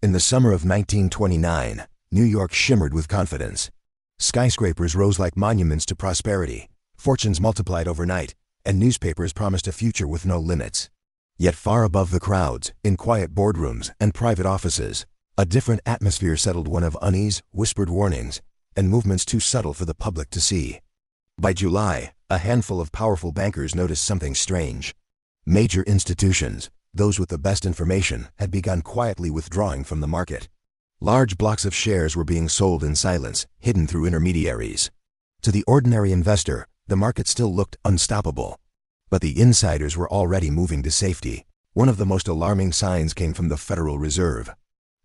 In the summer of 1929, New York shimmered with confidence. Skyscrapers rose like monuments to prosperity, fortunes multiplied overnight, and newspapers promised a future with no limits. Yet far above the crowds, in quiet boardrooms and private offices, a different atmosphere settled, one of unease, whispered warnings, and movements too subtle for the public to see. By July, a handful of powerful bankers noticed something strange. Major institutions, those with the best information, had begun quietly withdrawing from the market. Large blocks of shares were being sold in silence, hidden through intermediaries. To the ordinary investor, the market still looked unstoppable. But the insiders were already moving to safety. One of the most alarming signs came from the Federal Reserve.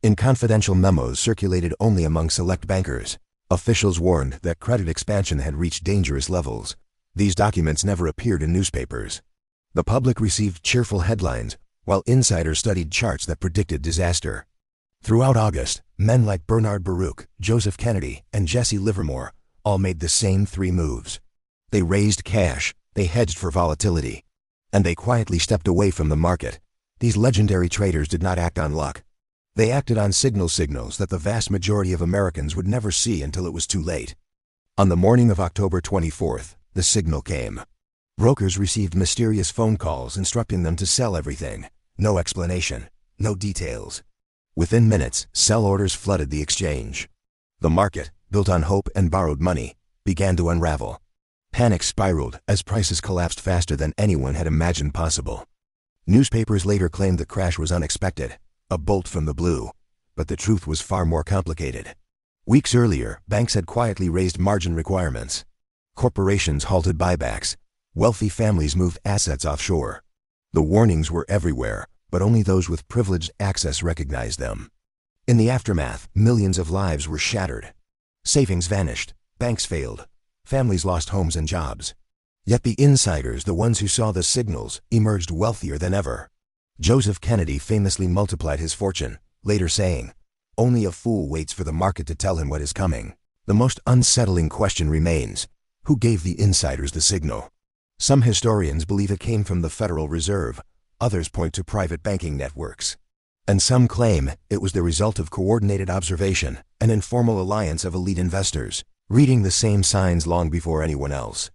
In confidential memos circulated only among select bankers, officials warned that credit expansion had reached dangerous levels. These documents never appeared in newspapers. The public received cheerful headlines, while insiders studied charts that predicted disaster. Throughout August, men like Bernard Baruch, Joseph Kennedy, and Jesse Livermore all made the same three moves. They raised cash, they hedged for volatility, and they quietly stepped away from the market. These legendary traders did not act on luck. They acted on signals that the vast majority of Americans would never see until it was too late. On the morning of October 24th, the signal came. Brokers received mysterious phone calls instructing them to sell everything. No explanation, no details. Within minutes, sell orders flooded the exchange. The market, built on hope and borrowed money, began to unravel. Panic spiraled as prices collapsed faster than anyone had imagined possible. Newspapers later claimed the crash was unexpected, a bolt from the blue, but the truth was far more complicated. Weeks earlier, banks had quietly raised margin requirements. Corporations halted buybacks. Wealthy families moved assets offshore. The warnings were everywhere, but only those with privileged access recognized them. In the aftermath, millions of lives were shattered. Savings vanished, banks failed, families lost homes and jobs. Yet the insiders, the ones who saw the signals, emerged wealthier than ever. Joseph Kennedy famously multiplied his fortune, later saying, "Only a fool waits for the market to tell him what is coming." The most unsettling question remains: who gave the insiders the signal? Some historians believe it came from the Federal Reserve, others point to private banking networks. And some claim it was the result of coordinated observation, an informal alliance of elite investors, reading the same signs long before anyone else.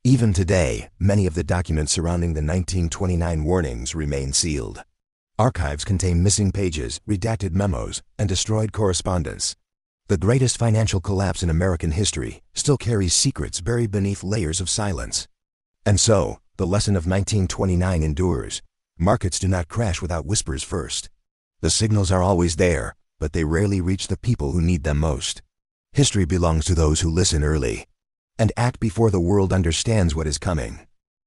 Even today, many of the documents surrounding the 1929 warnings remain sealed. Archives contain missing pages, redacted memos, and destroyed correspondence. The greatest financial collapse in American history still carries secrets buried beneath layers of silence. And so, the lesson of 1929 endures. Markets do not crash without whispers first. The signals are always there, but they rarely reach the people who need them most. History belongs to those who listen early and act before the world understands what is coming.